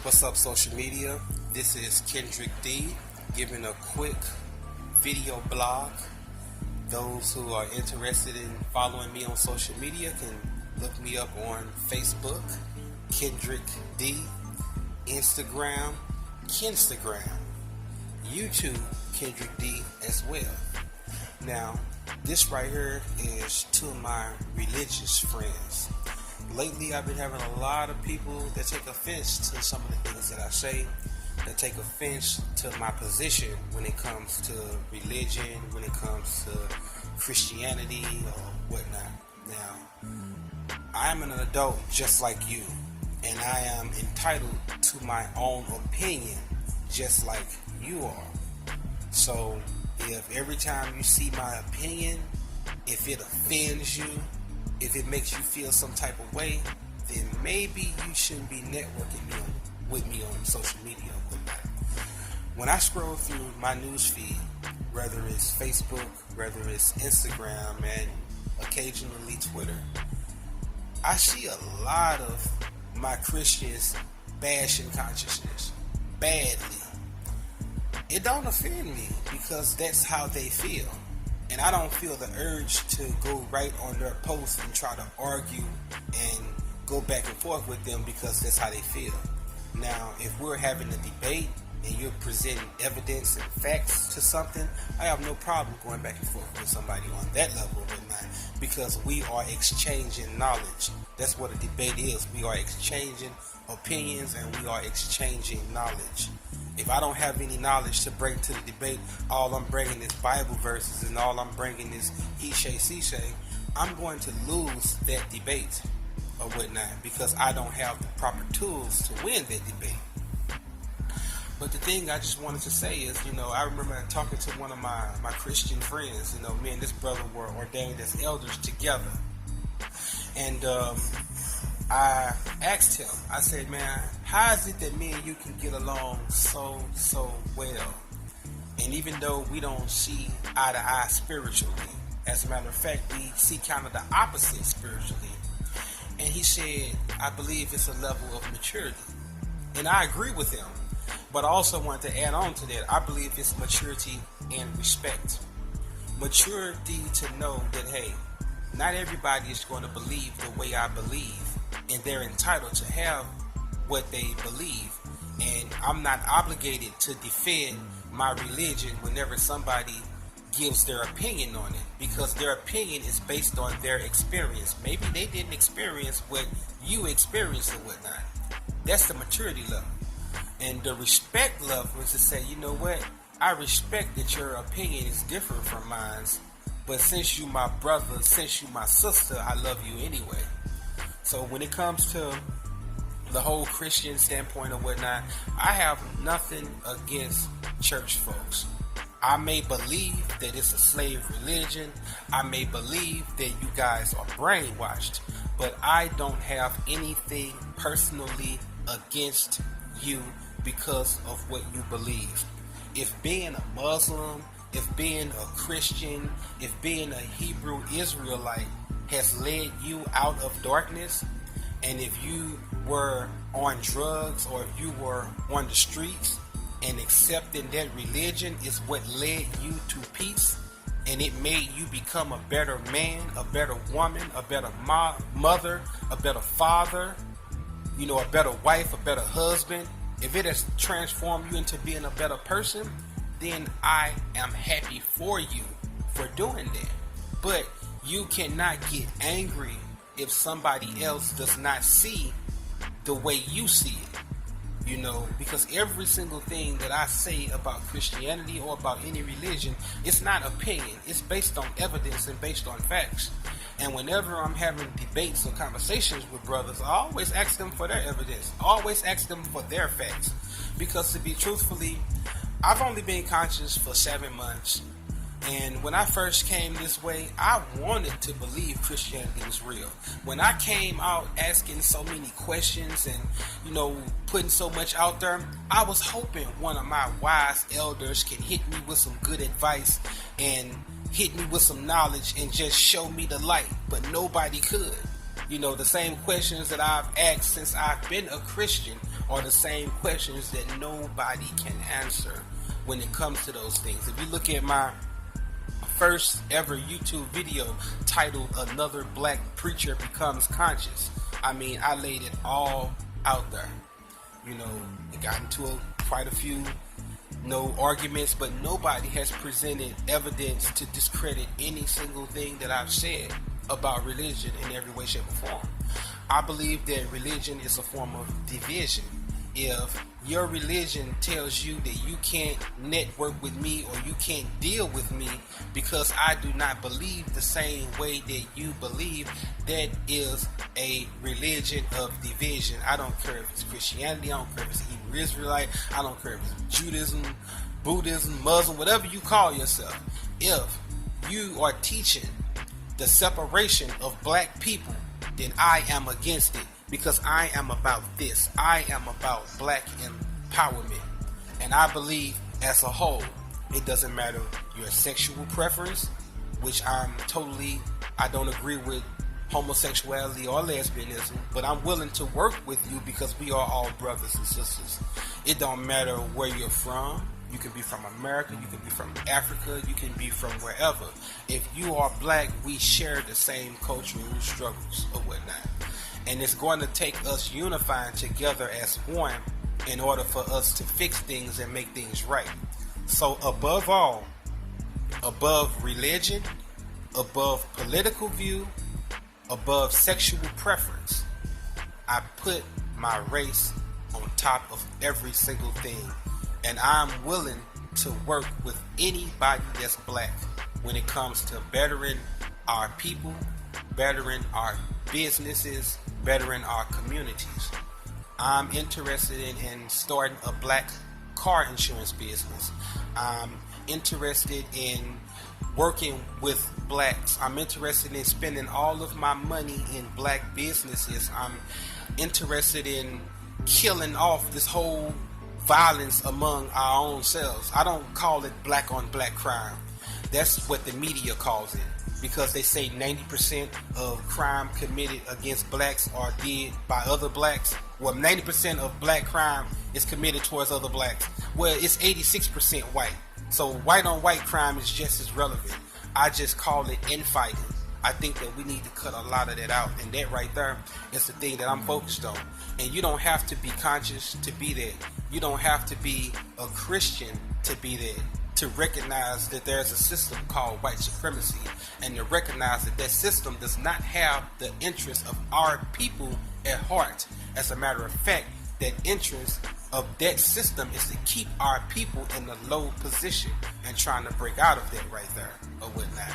What's up, social media? This is Kendrick Dee giving a quick video blog. Those who are interested in following me on social media can look me up on Facebook, Kendrick Dee, Instagram, Kinstagram, YouTube, Kendrick Dee as well. Now, this right here is to my religious friends. Lately, I've been having a lot of people that take offense to some of the things that I say, that take offense to my position when it comes to religion, when it comes to Christianity or whatnot. Now, I am an adult just like you, and I am entitled to my own opinion just like you are. So, if every time you see my opinion, if it offends you, if it makes you feel some type of way, then maybe you shouldn't be networking with me on social media or whatnot. When I scroll through my news feed, whether it's Facebook, whether it's Instagram, and occasionally Twitter, I see a lot of my Christians bashing consciousness badly. It don't offend me because that's how they feel. And I don't feel the urge to go right on their post and try to argue and go back and forth with them because that's how they feel. Now, if we're having a debate and you're presenting evidence and facts to something, I have no problem going back and forth with somebody on that level or not, because we are exchanging knowledge. That's what a debate is. We are exchanging opinions and we are exchanging knowledge. If I don't have any knowledge to bring to the debate, all I'm bringing is Bible verses and all I'm bringing is he say, I'm going to lose that debate or whatnot because I don't have the proper tools to win that debate. But the thing I just wanted to say is, I remember talking to one of my Christian friends. Me and this brother were ordained as elders together. And I asked him, I said, man, how is it that me and you can get along so well? And even though we don't see eye to eye spiritually, as a matter of fact, we see kind of the opposite spiritually. And he said, I believe it's a level of maturity. And I agree with him. But I also want to add on to that, I believe it's maturity and respect. Maturity to know that, hey, not everybody is going to believe the way I believe. And they're entitled to have what they believe. And I'm not obligated to defend my religion whenever somebody gives their opinion on it, because their opinion is based on their experience. Maybe they didn't experience what you experienced and whatnot. That's the maturity level. And the respect level is to say, you know what? I respect that your opinion is different from mine, but since you my brother, since you my sister, I love you anyway. So when it comes to the whole Christian standpoint or whatnot, I have nothing against church folks. I may believe that it's a slave religion. I may believe that you guys are brainwashed, but I don't have anything personally against you because of what you believe. If being a Muslim, if being a Christian, if being a Hebrew Israelite has led you out of darkness, and if you were on drugs or if you were on the streets, and accepting that religion is what led you to peace, and it made you become a better man, a better woman, a better mother, a better father, a better wife, a better husband, if it has transformed you into being a better person, then I am happy for you for doing that. But you cannot get angry if somebody else does not see the way you see it. Because every single thing that I say about Christianity or about any religion, it's not opinion. It's based on evidence and based on facts. And whenever I'm having debates or conversations with brothers, I always ask them for their evidence. I always ask them for their facts. Because to be truthfully, I've only been conscious for 7 months. And when I first came this way, I wanted to believe Christianity was real. When I came out asking so many questions and, putting so much out there, I was hoping one of my wise elders can hit me with some good advice and hit me with some knowledge and just show me the light. But nobody could. The same questions that I've asked since I've been a Christian are the same questions that nobody can answer when it comes to those things. If you look at my first ever YouTube video titled "Another Black Preacher Becomes Conscious," I laid it all out there. It got into quite a few arguments, but nobody has presented evidence to discredit any single thing that I've said about religion in every way, shape, or form. I believe that religion is a form of division. If your religion tells you that you can't network with me or you can't deal with me because I do not believe the same way that you believe, that is a religion of division. I don't care if it's Christianity, I don't care if it's Hebrew Israelite, I don't care if it's Judaism, Buddhism, Muslim, whatever you call yourself. If you are teaching the separation of black people, then I am against it, because I am about this. I am about black empowerment. And I believe as a whole, it doesn't matter your sexual preference, which I don't agree with homosexuality or lesbianism, but I'm willing to work with you because we are all brothers and sisters. It don't matter where you're from. You can be from America, you can be from Africa, you can be from wherever. If you are black, we share the same cultural struggles or whatnot. And it's going to take us unifying together as one in order for us to fix things and make things right. So above all, above religion, above political view, above sexual preference, I put my race on top of every single thing. And I'm willing to work with anybody that's black when it comes to bettering our people, bettering our businesses, bettering our communities. I'm interested in starting a black car insurance business. I'm interested in working with blacks. I'm interested in spending all of my money in black businesses. I'm interested in killing off this whole violence among our own selves. I don't call it black on black crime. That's what the media calls it, because they say 90% of crime committed against blacks are did by other blacks. Well, 90% of black crime is committed towards other blacks. Well, it's 86% white. So white on white crime is just as relevant. I just call it infighting. I think that we need to cut a lot of that out, and that right there is the thing that I'm focused on. And you don't have to be conscious to be there. You don't have to be a Christian to be there, to recognize that there's a system called white supremacy, and to recognize that that system does not have the interests of our people at heart. As a matter of fact, that interest of that system is to keep our people in a low position and trying to break out of that right there or whatnot.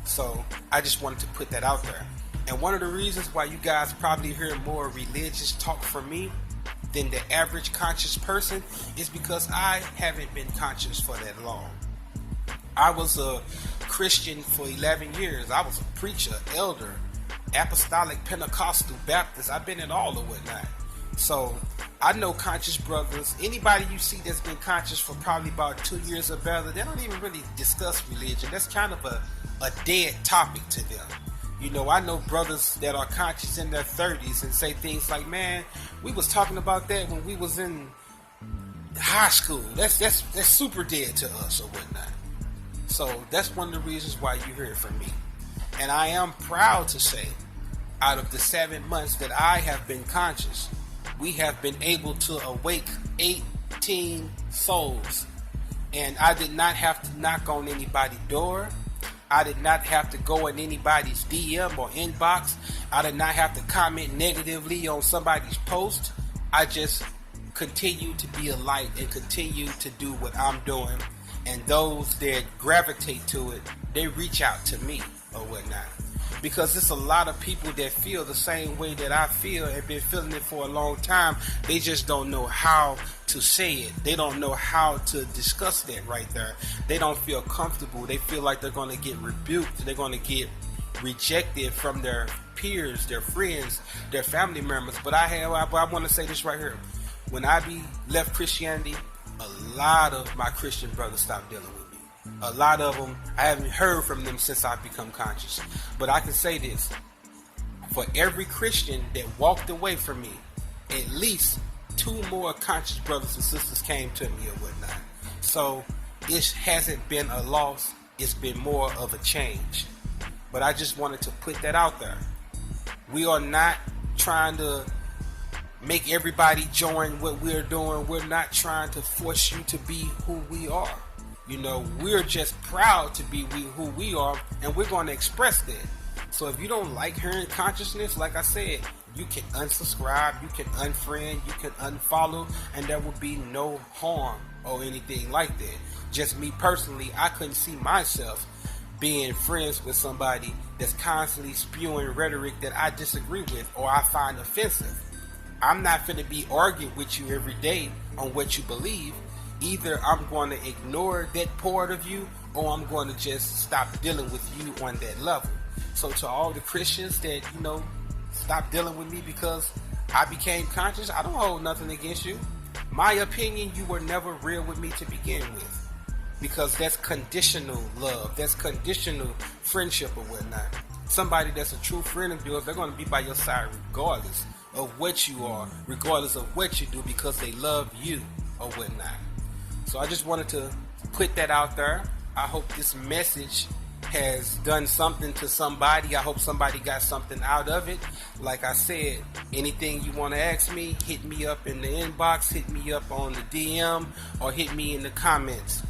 So I just wanted to put that out there. And one of the reasons why you guys probably hear more religious talk from me than the average conscious person is because I haven't been conscious for that long. I was a Christian for 11 years. I was a preacher, elder, apostolic, Pentecostal, Baptist. I've been in all of whatnot. So I know conscious brothers. Anybody you see that's been conscious for probably about 2 years or better, they don't even really discuss religion. That's kind of a dead topic to them. I know brothers that are conscious in their 30s and say things like, man, we was talking about that when we was in high school. That's super dead to us or whatnot. So that's one of the reasons why you hear it from me. And I am proud to say, out of the 7 months that I have been conscious, we have been able to awake 18 souls. And I did not have to knock on anybody's door. I did not have to go in anybody's DM or inbox. I did not have to comment negatively on somebody's post. I just continue to be a light and continue to do what I'm doing. And those that gravitate to it, they reach out to me or whatnot. Because there's a lot of people that feel the same way that I feel and been feeling it for a long time. They just don't know how to say it. They don't know how to discuss that right there. They don't feel comfortable. They feel like they're going to get rebuked. They're going to get rejected from their peers, their friends, their family members. But I want to say this right here. When I left Christianity, a lot of my Christian brothers stopped dealing with me. A lot of them, I haven't heard from them since I've become conscious. But I can say this. For every Christian that walked away from me, at least 2 more conscious brothers and sisters came to me or whatnot. So it hasn't been a loss, it's been more of a change. But I just wanted to put that out there. We are not trying to make everybody join what we're doing. We're not trying to force you to be who we are. You know, we're just proud to be who we are, and we're going to express that. So if you don't like hearing consciousness, like I said, you can unsubscribe, you can unfriend, you can unfollow, and there will be no harm or anything like that. Just me personally, I couldn't see myself being friends with somebody that's constantly spewing rhetoric that I disagree with or I find offensive. I'm not going to be arguing with you every day on what you believe. Either I'm going to ignore that part of you, or I'm going to just stop dealing with you on that level. So to all the Christians that, you know, stop dealing with me because I became conscious, I don't hold nothing against you. My opinion, you were never real with me to begin with, because that's conditional love, that's conditional friendship or whatnot. Somebody that's a true friend of yours, they're going to be by your side regardless of what you are, regardless of what you do, because they love you or whatnot. So I just wanted to put that out there. I hope this message has done something to somebody. I hope somebody got something out of it. Like I said, anything you want to ask me, hit me up in the inbox, hit me up on the DM, or hit me in the comments.